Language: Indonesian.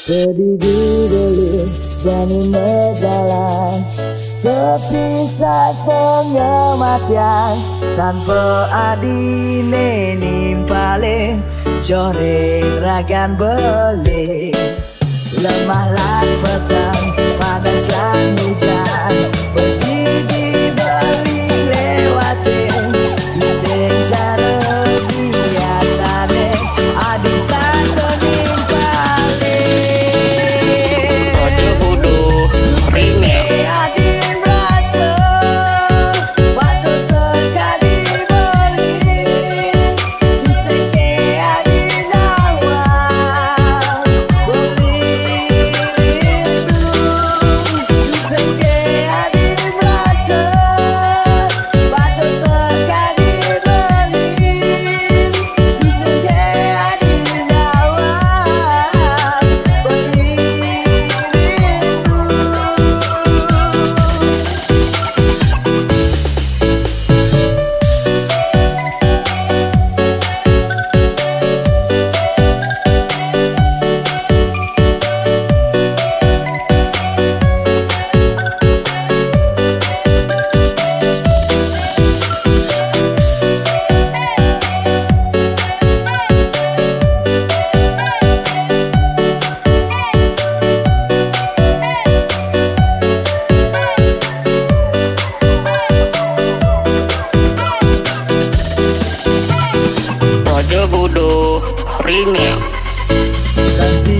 Berdiri beli jani berjalan sepisah pengematian tanpa adine nimpale joreng ragan beli lemah lan petang panas lan hujan pergi di beling lewatin tusing cara biasane adis tanto nimpale Ojo bodoh remix. adin rasa waktu sekali beli tusing adin awal beli tusing adin rasa waktu sekali beli tusing adin awal beli Ojo bodoh remix. dan si